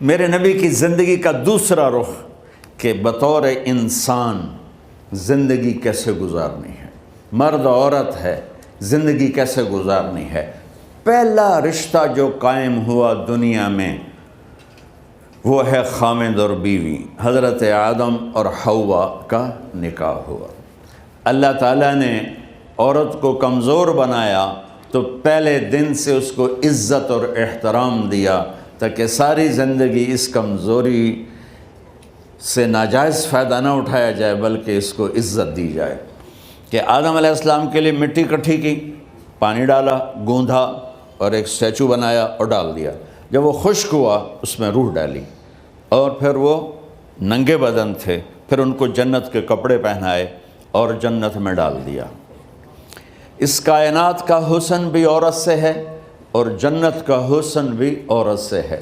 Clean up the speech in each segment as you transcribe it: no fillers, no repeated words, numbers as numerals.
میرے نبی کی زندگی کا دوسرا رخ کہ بطور انسان زندگی کیسے گزارنی ہے، مرد عورت ہے زندگی کیسے گزارنی ہے۔ پہلا رشتہ جو قائم ہوا دنیا میں وہ ہے خامد اور بیوی، حضرت آدم اور حوا کا نکاح ہوا۔ اللہ تعالیٰ نے عورت کو کمزور بنایا تو پہلے دن سے اس کو عزت اور احترام دیا تاکہ ساری زندگی اس کمزوری سے ناجائز فائدہ نہ اٹھایا جائے بلکہ اس کو عزت دی جائے۔ کہ آدم علیہ السلام کے لیے مٹی اکٹھی کی، پانی ڈالا، گوندھا اور ایک اسٹیچو بنایا اور ڈال دیا۔ جب وہ خشک ہوا اس میں روح ڈالی اور پھر وہ ننگے بدن تھے، پھر ان کو جنت کے کپڑے پہنائے اور جنت میں ڈال دیا۔ اس کائنات کا حسن بھی عورت سے ہے اور جنت کا حسن بھی عورت سے ہے۔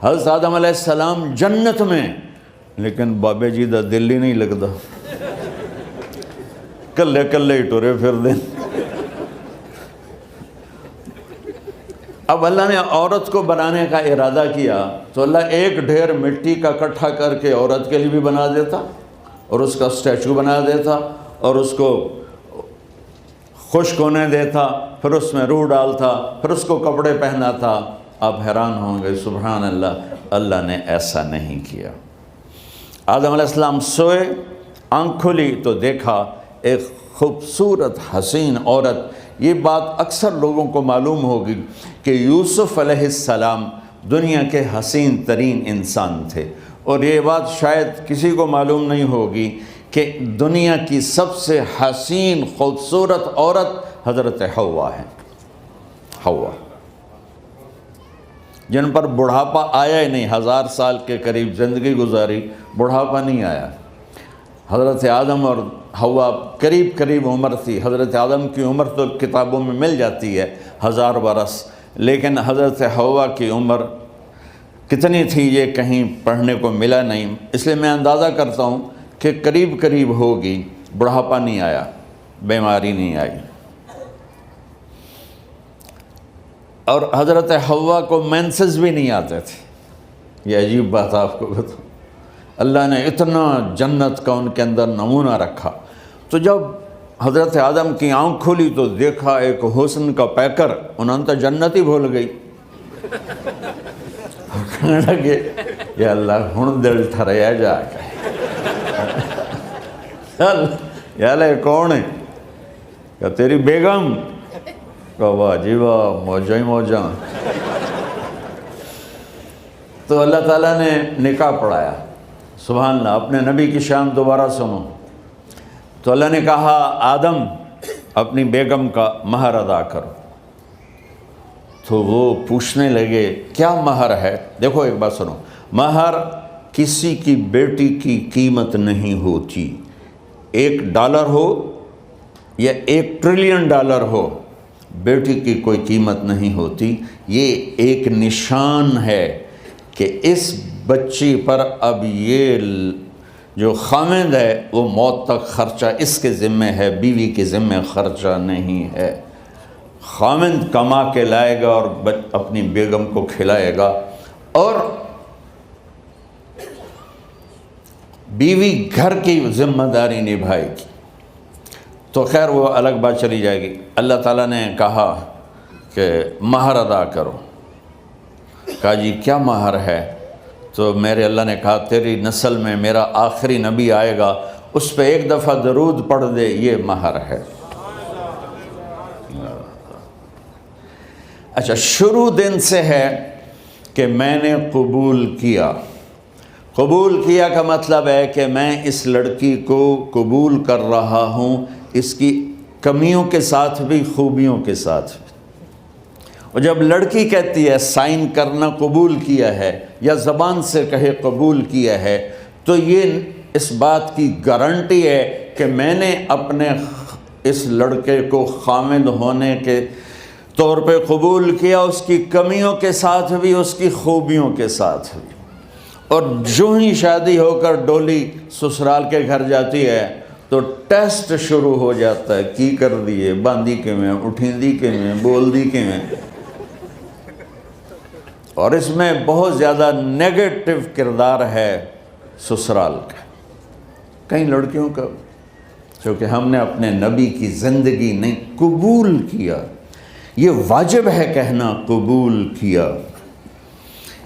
حضرت آدم علیہ السلام جنت میں، لیکن بابے جی دا دل ہی نہیں لگتا، کلے کلے ہی ٹرے پھر دیں۔ اب اللہ نے عورت کو بنانے کا ارادہ کیا تو اللہ ایک ڈھیر مٹی کا اکٹھا کر کے عورت کے لیے بھی بنا دیتا اور اس کا اسٹیچو بنا دیتا اور اس کو خشک ہونے دیتا، پھر اس میں روح ڈالتا، پھر اس کو کپڑے پہناتا۔ آپ حیران ہوں گے، سبحان اللہ، اللہ نے ایسا نہیں کیا۔ آدم علیہ السلام سوئے، آنکھ کھلی تو دیکھا ایک خوبصورت حسین عورت۔ یہ بات اکثر لوگوں کو معلوم ہوگی کہ یوسف علیہ السلام دنیا کے حسین ترین انسان تھے، اور یہ بات شاید کسی کو معلوم نہیں ہوگی کہ دنیا کی سب سے حسین خوبصورت عورت حضرت حوا ہے۔ حوا جن پر بڑھاپا آیا ہی نہیں، 1000 سال کے قریب زندگی گزاری، بڑھاپا نہیں آیا۔ حضرت آدم اور حوا قریب قریب عمر تھی۔ حضرت آدم کی عمر تو کتابوں میں مل جاتی ہے 1000 برس، لیکن حضرت حوا کی عمر کتنی تھی یہ کہیں پڑھنے کو ملا نہیں، اس لیے میں اندازہ کرتا ہوں کہ قریب قریب ہوگی۔ بڑھاپا نہیں آیا، بیماری نہیں آئی۔ اور حضرت حوا کو مینسز بھی نہیں آتے تھے۔ یہ عجیب بات آپ کو بتاؤں، اللہ نے اتنا جنت کا ان کے اندر نمونہ رکھا۔ تو جب حضرت آدم کی آنکھ کھلی تو دیکھا ایک حسن کا پیکر، انہوں تو جنت ہی بھول گئی۔ کہنے لگے یا اللہ ہن دل ٹھریا جا کے، یا اللہ کون ہے؟ کہ تیری بیگم۔ کہ واہ جی واہ، موجاں ہی موجاں۔ تو اللہ تعالیٰ نے نکاح پڑھایا۔ سبحان اللہ، اپنے نبی کی شان دوبارہ سنو۔ تو اللہ نے کہا آدم اپنی بیگم کا مہر ادا کرو۔ تو وہ پوچھنے لگے کیا مہر ہے؟ دیکھو ایک بات سنو، مہر کسی کی بیٹی کی قیمت نہیں ہوتی۔ $1 ہو یا $1 ٹریلین ہو، بیٹی کی کوئی قیمت نہیں ہوتی۔ یہ ایک نشان ہے کہ اس بچی پر اب یہ جو خامد ہے وہ موت تک خرچہ اس کے ذمہ ہے، بیوی کے ذمہ خرچہ نہیں ہے۔ خامد کما کے لائے گا اور اپنی بیگم کو کھلائے گا، اور بیوی گھر کی ذمہ داری نبھائے گی۔ تو خیر وہ الگ بات چلی جائے گی۔ اللہ تعالیٰ نے کہا کہ مہر ادا کرو۔ کہا جی کیا مہر ہے؟ تو میرے اللہ نے کہا تیری نسل میں میرا آخری نبی آئے گا، اس پہ ایک دفعہ درود پڑھ دے، یہ مہر ہے۔ اچھا، شروع دن سے ہے کہ میں نے قبول کیا۔ قبول کیا کا مطلب ہے کہ میں اس لڑکی کو قبول کر رہا ہوں، اس کی کمیوں کے ساتھ بھی خوبیوں کے ساتھ بھی۔ اور جب لڑکی کہتی ہے سائن کرنا قبول کیا ہے، یا زبان سے کہے قبول کیا ہے، تو یہ اس بات کی گارنٹی ہے کہ میں نے اپنے اس لڑکے کو خامد ہونے کے طور پہ قبول کیا، اس کی کمیوں کے ساتھ بھی، اس کی خوبیوں کے ساتھ بھی۔ اور جو ہی شادی ہو کر ڈولی سسرال کے گھر جاتی ہے تو ٹیسٹ شروع ہو جاتا ہے، کی کر دیے، باندھی کے میں، اٹھیں دی کے میں، بول دی کے میں۔ اور اس میں بہت زیادہ نیگیٹو کردار ہے سسرال کا، کئی لڑکیوں کا، کیونکہ ہم نے اپنے نبی کی زندگی نہیں قبول کیا۔ یہ واجب ہے کہنا قبول کیا،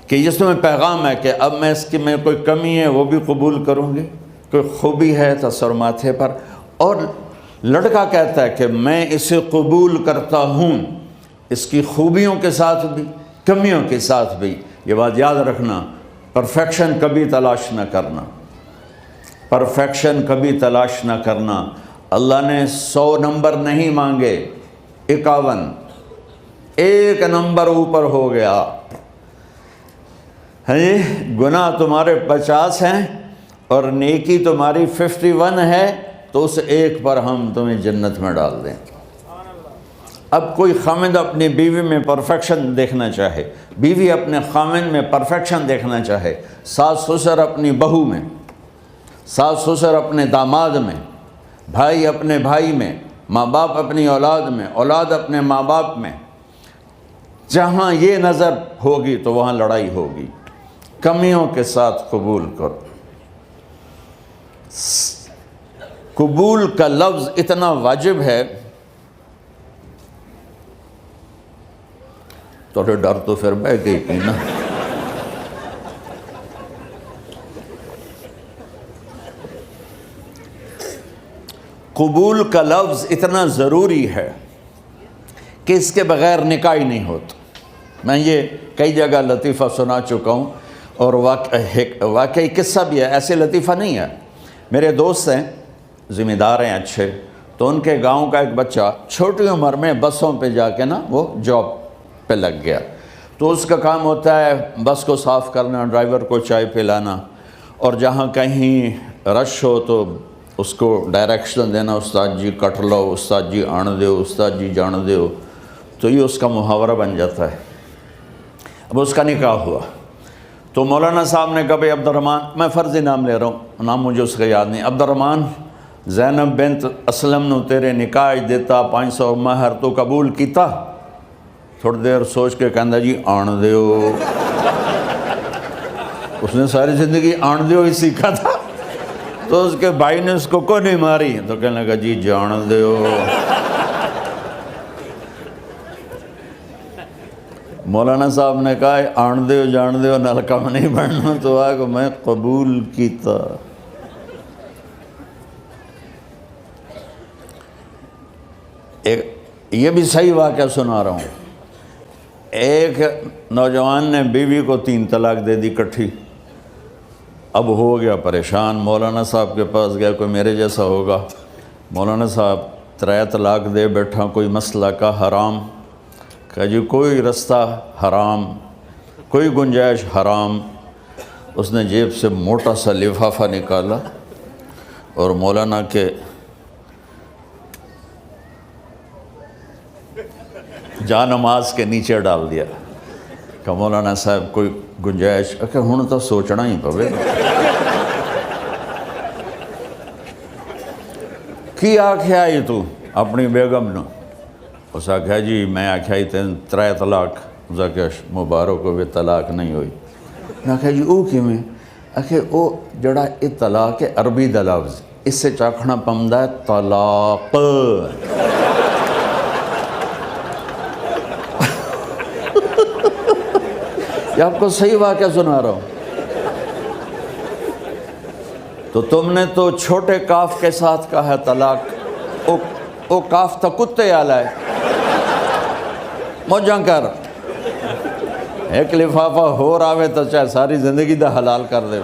کہ جس میں پیغام ہے کہ اب میں اس کی میں کوئی کمی ہے وہ بھی قبول کروں گی، کوئی خوبی ہے تو سر ماتھے پر، اور لڑکا کہتا ہے کہ میں اسے قبول کرتا ہوں، اس کی خوبیوں کے ساتھ بھی کمیوں کے ساتھ بھی۔ یہ بات یاد رکھنا، پرفیکشن کبھی تلاش نہ کرنا، پرفیکشن کبھی تلاش نہ کرنا۔ اللہ نے 100 نمبر نہیں مانگے، 51، ایک نمبر اوپر ہو گیا۔ گناہ تمہارے 50 ہیں اور نیکی تمہاری 51 ہے، تو اس ایک پر ہم تمہیں جنت میں ڈال دیں۔ اب کوئی خامند اپنی بیوی میں پرفیکشن دیکھنا چاہے، بیوی اپنے خامند میں پرفیکشن دیکھنا چاہے، ساس سسر اپنی بہو میں، ساس سسر اپنے داماد میں، بھائی اپنے بھائی میں، ماں باپ اپنی اولاد میں، اولاد اپنے ماں باپ میں، جہاں یہ نظر ہوگی تو وہاں لڑائی ہوگی۔ کمیوں کے ساتھ قبول کرو۔ قبول کا لفظ اتنا واجب ہے، تو ڈر تو پھر بہ گئی تھی نا۔ قبول کا لفظ اتنا ضروری ہے کہ اس کے بغیر نکاح ہی نہیں ہوتا۔ میں یہ کئی جگہ لطیفہ سنا چکا ہوں، اور واقعی قصہ بھی ہے، ایسے لطیفہ نہیں ہے۔ میرے دوست ہیں، ذمہ دار ہیں اچھے، تو ان کے گاؤں کا ایک بچہ چھوٹی عمر میں بسوں پہ جا کے نا وہ جاب پہ لگ گیا، تو اس کا کام ہوتا ہے بس کو صاف کرنا، ڈرائیور کو چائے پلانا، اور جہاں کہیں رش ہو تو اس کو ڈائریکشن دینا، استاد جی کٹ لو، استاد جی آن دیو، استاد جی جان دیو، تو یہ اس کا محاورہ بن جاتا ہے۔ اب اس کا نکاح ہوا تو مولانا صاحب نے کہا بھائی عبد الرحمن، میں فرضی نام لے رہا ہوں، نام مجھے اس کا یاد نہیں، عبد الرحمن زینب بنت اسلم نو تیرے نکاح دیتا 500 مہر تو قبول کیتا؟ تھوڑی دیر سوچ کے کہندا جی آن دیو۔ اس نے ساری زندگی آن دیو ہی سیکھا تھا، تو اس کے بھائی نے اس کو نہیں ماری، تو کہنے لگا جی جان دیو۔ مولانا صاحب نے کہا آن دیو جان دیو نال کم نہیں بننا، تو آگا میں قبول کیتا۔ یہ بھی صحیح واقعہ سنا رہا ہوں۔ ایک نوجوان نے بیوی کو 3 طلاق دے دی کٹھی، اب ہو گیا پریشان، مولانا صاحب کے پاس گیا، کوئی میرے جیسا ہوگا۔ مولانا صاحب 3 طلاق دے بیٹھا، کوئی مسئلہ کا حرام؟ کہا جی کوئی رستہ حرام، کوئی گنجائش حرام۔ اس نے جیب سے موٹا سا لفافہ نکالا اور مولانا کے جا نماز کے نیچے ڈال دیا کہ مولانا صاحب کوئی گنجائش؟ کہ ہن تو سوچنا ہی پوے۔ کی آکھیا ہی تو اپنی بیگم نو؟ اس آکھیا جی میں آکھیا ہی 3 طلاق۔ اس آکھیا مبارک ہوئے طلاق نہیں ہوئی۔ میں آکھیا جی او کی میں؟ آکھیا او جڑا یہ طلاق ہے عربی دا لفظ، اس سے چاکھنا پمدا ہے طلاق۔ یہ آپ کو صحیح واقعہ سنا رہا ہوں۔ تو تم نے تو چھوٹے کاف کے ساتھ کہا ہے طلاق، او کاف تا کتے آلا ہے، موجاں کر، ایک لفافہ ہو راوے تو چاہے ساری زندگی دا حلال کر دے۔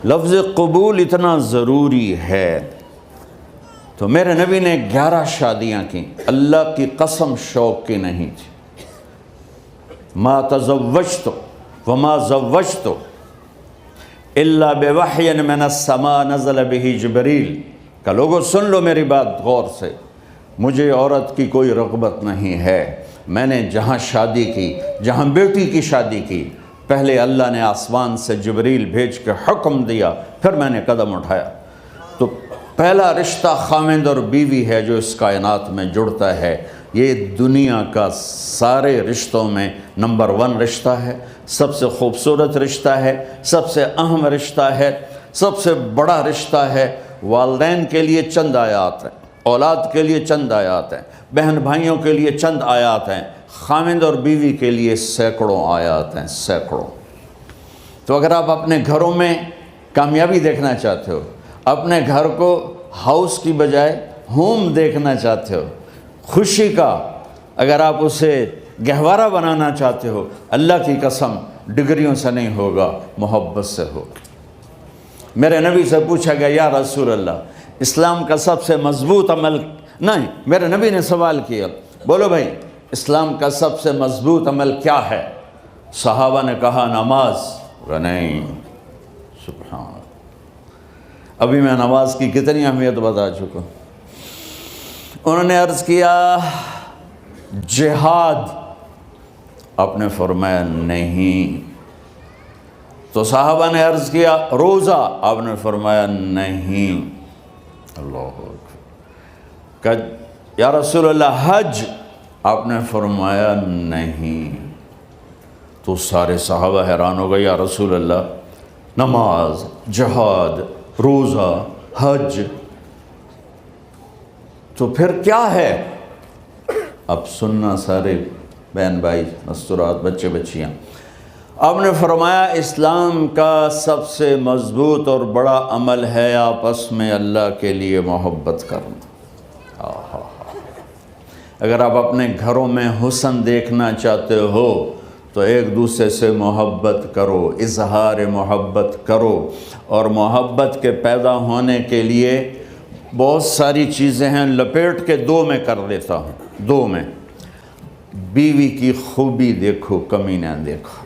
لفظ قبول اتنا ضروری ہے۔ تو میرے نبی نے 11 شادیاں کی، اللہ کی قسم شوق کی نہیں تھی۔ ما تزوجت وما زوجت الا بوحی من السماء نزل به جبریل۔ کہ لوگوں سن لو میری بات غور سے، مجھے عورت کی کوئی رغبت نہیں ہے۔ میں نے جہاں شادی کی، جہاں بیٹی کی شادی کی، پہلے اللہ نے آسمان سے جبریل بھیج کے حکم دیا، پھر میں نے قدم اٹھایا۔ تو پہلا رشتہ خاوند اور بیوی ہے جو اس کائنات میں جڑتا ہے، یہ دنیا کا سارے رشتوں میں نمبر 1 رشتہ ہے، سب سے خوبصورت رشتہ ہے، سب سے اہم رشتہ ہے، سب سے بڑا رشتہ ہے۔ والدین کے لیے چند آیات ہیں، اولاد کے لیے چند آیات ہیں، بہن بھائیوں کے لیے چند آیات ہیں، خاوند اور بیوی کے لیے سینکڑوں آیات ہیں، سینکڑوں۔ تو اگر آپ اپنے گھروں میں کامیابی دیکھنا چاہتے ہو، اپنے گھر کو ہاؤس کی بجائے ہوم دیکھنا چاہتے ہو، خوشی کا اگر آپ اسے گہوارہ بنانا چاہتے ہو، اللہ کی قسم ڈگریوں سے نہیں ہوگا، محبت سے ہوگا۔ میرے نبی سے پوچھا گیا، یا رسول اللہ اسلام کا سب سے مضبوط عمل، نہیں، میرے نبی نے سوال کیا، بولو بھائی اسلام کا سب سے مضبوط عمل کیا ہے؟ صحابہ نے کہا نماز۔ نہیں، سبحان اللہ، ابھی میں نماز کی کتنی اہمیت بتا چکا۔ انہوں نے عرض کیا جہاد، آپ نے فرمایا نہیں۔ تو صحابہ نے عرض کیا روزہ، آپ نے فرمایا نہیں۔ اللہ اکبر۔ کہ یا رسول اللہ حج، آپ نے فرمایا نہیں۔ تو سارے صحابہ حیران ہو گئے، یا رسول اللہ نماز، جہاد، روزہ، حج، تو پھر کیا ہے؟ اب سننا سارے بہن بھائی، مستورات، بچے بچیاں، آپ نے فرمایا اسلام کا سب سے مضبوط اور بڑا عمل ہے آپس میں اللہ کے لیے محبت کرنا۔ اگر آپ اپنے گھروں میں حسن دیکھنا چاہتے ہو تو ایک دوسرے سے محبت کرو، اظہار محبت کرو، اور محبت کے پیدا ہونے کے لیے بہت ساری چیزیں ہیں، لپیٹ کے 2 میں کر دیتا ہوں، 2 میں۔ بیوی کی خوبی دیکھو، کمی نہ دیکھو،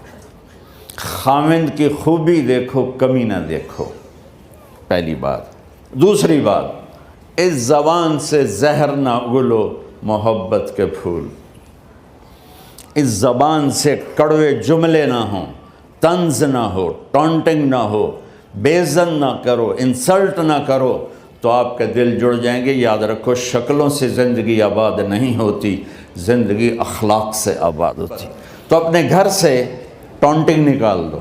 خاوند کی خوبی دیکھو، کمی نہ دیکھو، پہلی بات۔ دوسری بات، اس زبان سے زہر نہ اگلو محبت کے پھول، اس زبان سے کڑوے جملے نہ ہوں، طنز نہ ہو، ٹونٹنگ نہ ہو، بےعزت نہ کرو، انسلٹ نہ کرو، تو آپ کے دل جڑ جائیں گے۔ یاد رکھو شکلوں سے زندگی آباد نہیں ہوتی، زندگی اخلاق سے آباد ہوتی۔ تو اپنے گھر سے ٹونٹنگ نکال دو۔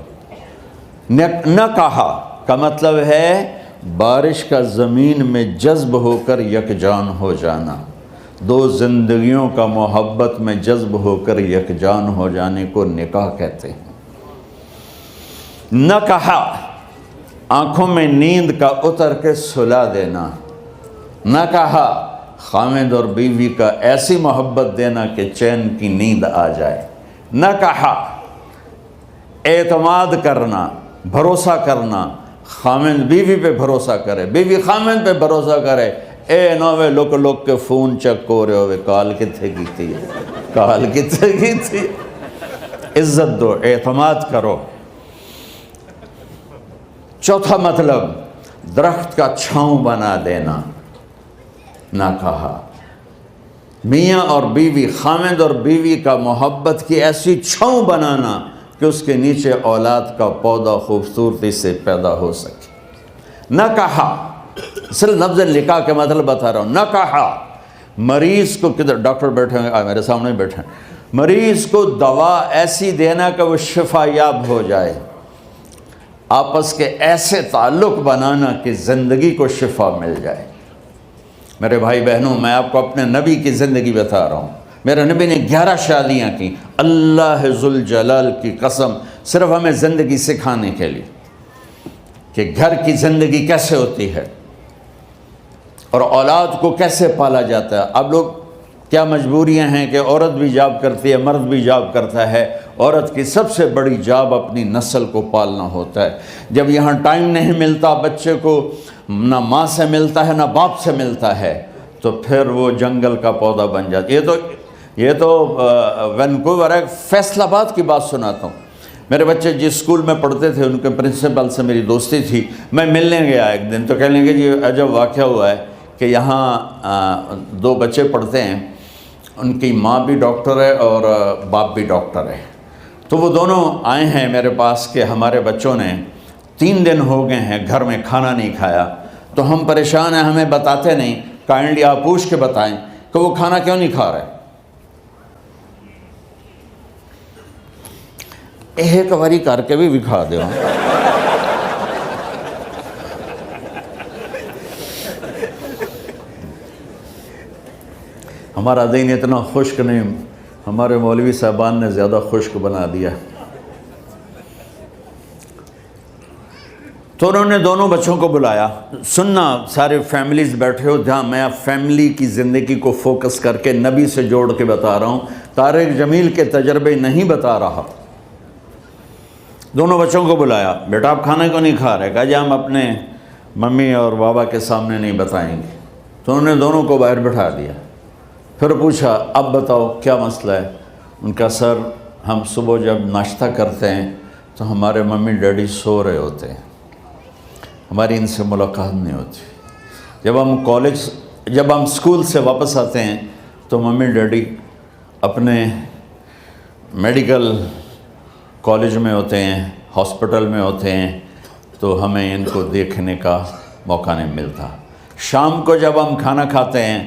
نہ کہا کا مطلب ہے بارش کا زمین میں جذب ہو کر یکجان ہو جانا، 2 زندگیوں کا محبت میں جذب ہو کر یکجان ہو جانے کو نکاح کہتے ہیں۔ نہ کہا آنکھوں میں نیند کا اتر کے سلا دینا، نہ کہا خاوند اور بیوی کا ایسی محبت دینا کہ چین کی نیند آ جائے، نہ کہا اعتماد کرنا، بھروسہ کرنا، خاوند بیوی پہ بھروسہ کرے، بیوی خاوند پہ بھروسہ کرے۔ اے نوے لوک کے فون چیک ہو رہے ہوئے، کال کتنے کی تھی، کال کتنے کی تھی۔ عزت دو، اعتماد کرو۔ چوتھا مطلب درخت کا چھاؤں بنا دینا، نہ کہا میاں اور بیوی، خاوند اور بیوی کا محبت کی ایسی چھاؤں بنانا کہ اس کے نیچے اولاد کا پودا خوبصورتی سے پیدا ہو سکے۔ نہ کہا، صرف لفظ نکاح کے مطلب بتا رہا ہوں، نہ کہا مریض کو، کدھر ڈاکٹر بیٹھے ہیں، میرے سامنے بیٹھے ہیں، مریض کو دوا ایسی دینا کہ وہ شفا یاب ہو جائے، آپس کے ایسے تعلق بنانا کہ زندگی کو شفا مل جائے۔ میرے بھائی بہنوں، میں آپ کو اپنے نبی کی زندگی بتا رہا ہوں۔ میرے نبی نے 11 شادیاں کی، اللہ ذوالجلال کی قسم، صرف ہمیں زندگی سکھانے کے لیے کہ گھر کی زندگی کیسے ہوتی ہے اور اولاد کو کیسے پالا جاتا ہے۔ اب لوگ کیا مجبوریاں ہیں کہ عورت بھی جاب کرتی ہے، مرد بھی جاب کرتا ہے۔ عورت کی سب سے بڑی جاب اپنی نسل کو پالنا ہوتا ہے۔ جب یہاں ٹائم نہیں ملتا بچے کو، نہ ماں سے ملتا ہے نہ باپ سے ملتا ہے، تو پھر وہ جنگل کا پودا بن جاتا ہے۔ یہ تو وینکوور ہے، فیصل آباد کی بات سناتا ہوں۔ میرے بچے جس اسکول میں پڑھتے تھے ان کے پرنسپل سے میری دوستی تھی، میں ملنے گیا ایک دن، تو کہنے لگے جی عجب واقعہ ہوا ہے کہ یہاں 2 بچے پڑھتے ہیں، ان کی ماں بھی ڈاکٹر ہے اور باپ بھی ڈاکٹر ہے، تو وہ دونوں آئے ہیں میرے پاس کہ ہمارے بچوں نے 3 دن ہو گئے ہیں گھر میں کھانا نہیں کھایا، تو ہم پریشان ہیں، ہمیں بتاتے نہیں. کائنڈلی آپ پوچھ کے بتائیں کہ وہ کھانا کیوں نہیں کھا رہے. ایک باری کر کے بھی کھا دو. ہمارا دین اتنا خشک نہیں، ہمارے مولوی صاحبان نے زیادہ خشک بنا دیا. تو انہوں نے دونوں بچوں کو بلایا. سننا، سارے فیملیز بیٹھے ہو جہاں میں فیملی کی زندگی کو فوکس کر کے نبی سے جوڑ کے بتا رہا ہوں، طارق جمیل کے تجربے نہیں بتا رہا. دونوں بچوں کو بلایا. بیٹا آپ کھانا کیوں نہیں کھا رہے؟ کہا جی ہم اپنے ممی اور بابا کے سامنے نہیں بتائیں گے. تو انہوں نے دونوں کو باہر بٹھا دیا. پھر پوچھا اب بتاؤ کیا مسئلہ ہے؟ ان کا سر ہم صبح جب ناشتہ کرتے ہیں تو ہمارے ممی ڈیڈی سو رہے ہوتے ہیں، ہماری ان سے ملاقات نہیں ہوتی. جب ہم اسکول سے واپس آتے ہیں تو ممی ڈیڈی اپنے میڈیکل کالج میں ہوتے ہیں، ہاسپٹل میں ہوتے ہیں، تو ہمیں ان کو دیکھنے کا موقع نہیں ملتا. شام کو جب ہم کھانا کھاتے ہیں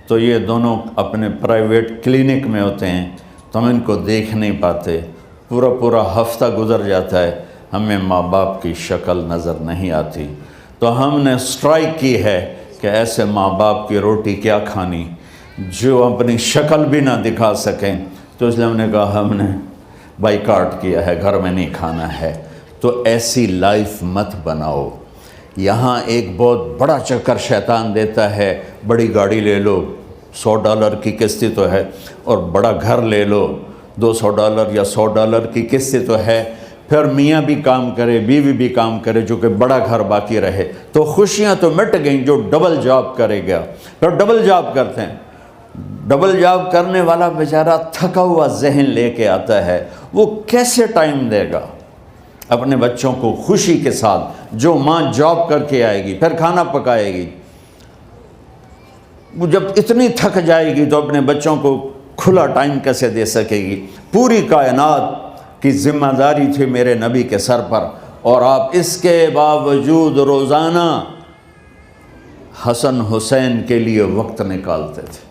تو یہ دونوں اپنے پرائیویٹ کلینک میں ہوتے ہیں، تو ہم ان کو دیکھ نہیں پاتے. پورا ہفتہ گزر جاتا ہے، ہمیں ماں باپ کی شکل نظر نہیں آتی. تو ہم نے اسٹرائک کی ہے کہ ایسے ماں باپ کی روٹی کیا کھانی جو اپنی شکل بھی نہ دکھا سکیں. تو اس لیے ہم نے کہا ہم نے بائیکاٹ کیا ہے، گھر میں نہیں کھانا ہے. تو ایسی لائف مت بناؤ. یہاں ایک بہت بڑا چکر شیطان دیتا ہے، بڑی گاڑی لے لو، $100 کی قسط تو ہے، اور بڑا گھر لے لو، $200 یا $100 کی قسط تو ہے. پھر میاں بھی کام کرے، بیوی بھی کام کرے، جو کہ بڑا گھر باقی رہے، تو خوشیاں تو مٹ گئیں. جو ڈبل جاب کرے گا، پھر ڈبل جاب کرتے ہیں. ڈبل جاب کرنے والا بیچارہ تھکا ہوا ذہن لے کے آتا ہے، وہ کیسے ٹائم دے گا اپنے بچوں کو خوشی کے ساتھ؟ جو ماں جاب کر کے آئے گی پھر کھانا پکائے گی، وہ جب اتنی تھک جائے گی تو اپنے بچوں کو کھلا ٹائم کیسے دے سکے گی؟ پوری کائنات کی ذمہ داری تھی میرے نبی کے سر پر، اور آپ اس کے باوجود روزانہ حسن حسین کے لیے وقت نکالتے تھے.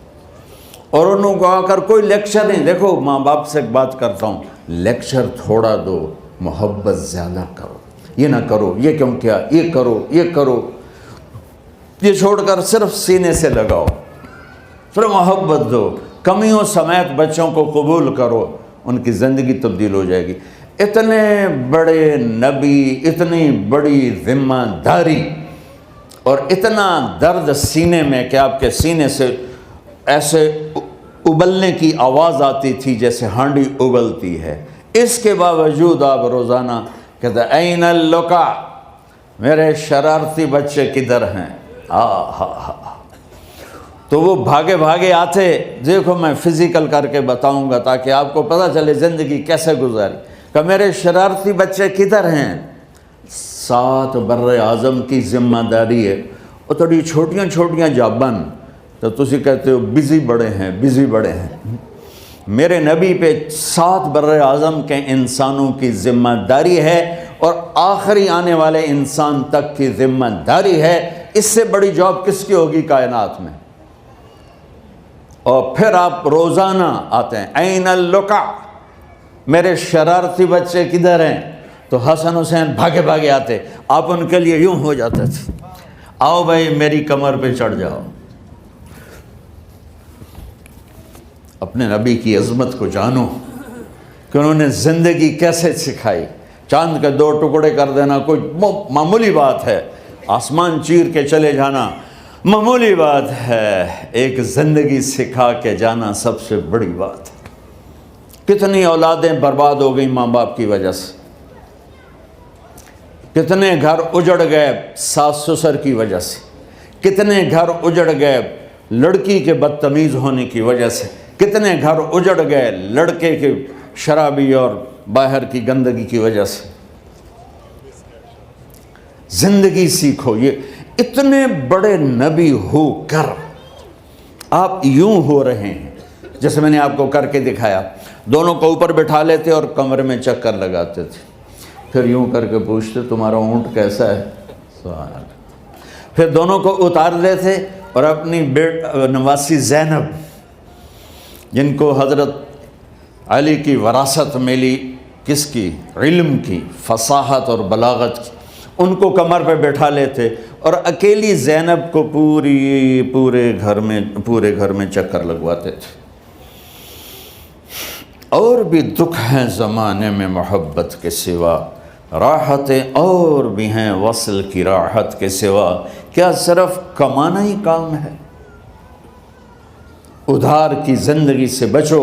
اور انہوں کو آ کر کوئی لیکچر نہیں. دیکھو ماں باپ سے ایک بات کرتا ہوں، لیکچر تھوڑا دو، محبت زیادہ کرو. یہ نہ کرو، یہ کیوں کیا، یہ کرو، یہ کرو، یہ چھوڑ کر صرف سینے سے لگاؤ، پھر محبت دو. کمیوں سمیت بچوں کو قبول کرو، ان کی زندگی تبدیل ہو جائے گی. اتنے بڑے نبی، اتنی بڑی ذمہ داری، اور اتنا درد سینے میں کہ آپ کے سینے سے ایسے ابلنے کی آواز آتی تھی جیسے ہانڈی ابلتی ہے. اس کے باوجود آپ روزانہ کہتے این اللقا، میرے شرارتی بچے کدھر ہیں؟ تو وہ بھاگے بھاگے آتے. دیکھو میں فزیکل کر کے بتاؤں گا تاکہ آپ کو پتہ چلے زندگی کیسے گزاری. کہ میرے شرارتی بچے کدھر ہیں؟ 7 بر اعظم کی ذمہ داری ہے. اور تھوڑی چھوٹیاں جابن تو تسی کہتے ہو بزی بڑے ہیں. میرے نبی پہ 7 بر اعظم کے انسانوں کی ذمہ داری ہے، اور آخری آنے والے انسان تک کی ذمہ داری ہے. اس سے بڑی جاب کس کی ہوگی کائنات میں؟ اور پھر آپ روزانہ آتے ہیں این اللقا، میرے شرارتی بچے کدھر ہیں؟ تو حسن حسین بھاگے بھاگے آتے. آپ ان کے لیے یوں ہو جاتے تھے، آؤ بھائی میری کمر پہ چڑھ جاؤ. اپنے نبی کی عظمت کو جانو کہ انہوں نے زندگی کیسے سکھائی. چاند کے 2 ٹکڑے کر دینا کوئی معمولی بات ہے، آسمان چیر کے چلے جانا معمولی بات ہے، ایک زندگی سکھا کے جانا سب سے بڑی بات ہے. کتنی اولادیں برباد ہو گئیں ماں باپ کی وجہ سے، کتنے گھر اجڑ گئے ساس سسر کی وجہ سے، کتنے گھر اجڑ گئے لڑکی کے بدتمیز ہونے کی وجہ سے، کتنے گھر اجڑ گئے لڑکے کے شرابی اور باہر کی گندگی کی وجہ سے. زندگی سیکھو. یہ اتنے بڑے نبی ہو کر آپ یوں ہو رہے ہیں جیسے میں نے آپ کو کر کے دکھایا. دونوں کو اوپر بٹھا لیتے اور کمرے میں چکر لگاتے تھے، پھر یوں کر کے پوچھتے تمہارا اونٹ کیسا ہے؟ پھر دونوں کو اتار دیتے اور اپنی نواسی زینب، جن کو حضرت علی کی وراثت ملی، کس کی؟ علم کی، فصاحت اور بلاغت کی، ان کو کمر پہ بٹھا لیتے اور اکیلی زینب کو پورے گھر میں چکر لگواتے تھے۔ اور بھی دکھ ہیں زمانے میں محبت کے سوا، راحتیں اور بھی ہیں وصل کی راحت کے سوا، کیا صرف کمانا ہی کام ہے؟ ادھار کی زندگی سے بچو،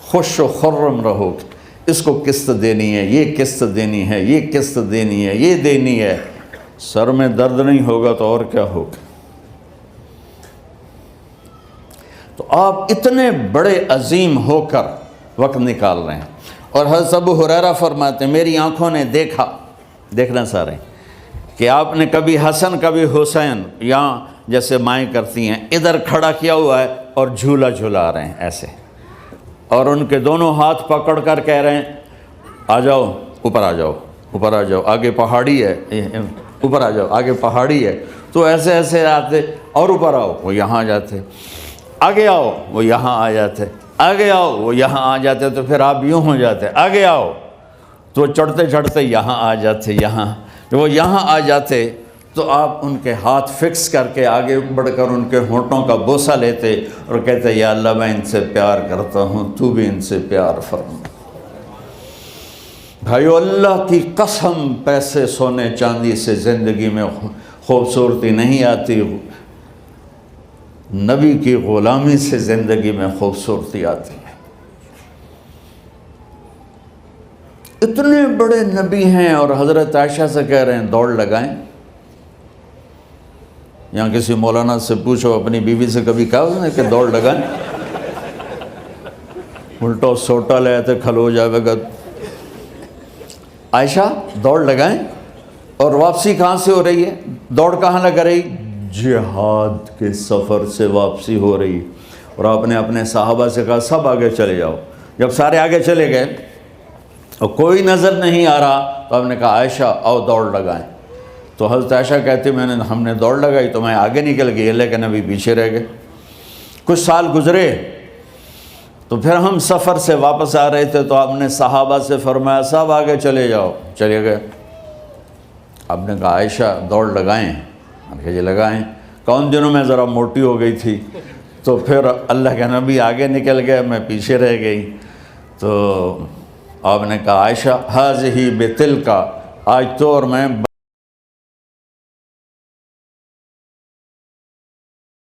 خوش و خرم رہو، اس کو قسط دینی ہے، یہ قسط دینی ہے، یہ قسط دینی ہے، یہ دینی ہے، سر میں درد نہیں ہوگا تو اور کیا ہوگا؟ تو آپ اتنے بڑے عظیم ہو کر وقت نکال رہے ہیں، اور حضرت ابو ہریرہ فرماتے ہیں میری آنکھوں نے دیکھنا سارے کہ آپ نے کبھی حسن کبھی حسین یہاں جیسے مائیں کرتی ہیں ادھر کھڑا کیا ہوا ہے اور جھولا جھولا رہے ہیں ایسے، اور ان کے دونوں ہاتھ پکڑ کر کہہ رہے ہیں آ جاؤ اوپر، آ جاؤ اوپر، آ جاؤ، آگے پہاڑی ہے، اوپر آ جاؤ، آگے پہاڑی ہے۔ تو ایسے ایسے آتے اور اوپر آؤ، وہ یہاں آ جاتے، آگے آؤ، وہ یہاں آ جاتے، آگے آؤ، وہ یہاں آ جاتے، تو پھر آپ یوں ہو جاتے، آگے آؤ، تو چڑھتے چڑھتے یہاں آ جاتے، یہاں وہ یہاں آ جاتے، تو آپ ان کے ہاتھ فکس کر کے آگے بڑھ کر ان کے ہونٹوں کا بوسہ لیتے اور کہتے یا اللہ میں ان سے پیار کرتا ہوں، تو بھی ان سے پیار فرما۔ بھائیو اللہ کی قسم، پیسے سونے چاندی سے زندگی میں خوبصورتی نہیں آتی، نبی کی غلامی سے زندگی میں خوبصورتی آتی ہے۔ اتنے بڑے نبی ہیں اور حضرت عائشہ سے کہہ رہے ہیں دوڑ لگائیں۔ یہاں کسی مولانا سے پوچھو اپنی بیوی سے کبھی کہا اس نے کہ دوڑ لگائیں؟ الٹا سوٹا لے آتے کھلو جائے گا۔ عائشہ دوڑ لگائیں، اور واپسی کہاں سے ہو رہی ہے؟ دوڑ کہاں لگ رہی؟ جہاد کے سفر سے واپسی ہو رہی، اور آپ نے اپنے صحابہ سے کہا سب آگے چلے جاؤ۔ جب سارے آگے چلے گئے اور کوئی نظر نہیں آ رہا تو آپ نے کہا عائشہ آؤ دوڑ لگائیں۔ تو حضرت عائشہ کہتی ہم نے دوڑ لگائی تو میں آگے نکل گئی لیکن ابھی پیچھے رہ گئے۔ کچھ سال گزرے تو پھر ہم سفر سے واپس آ رہے تھے تو آپ نے صحابہ سے فرمایا سب آگے چلے جاؤ، چلے گئے۔ آپ نے کہا عائشہ دوڑ لگائیں؟ ہم کہا جی لگائیں۔ کون دنوں میں ذرا موٹی ہو گئی تھی تو پھر اللہ کے نبی آگے نکل گئے، میں پیچھے رہ گئی۔ تو آپ نے کہا عائشہ ہذہ بتلک، آج تو اور میں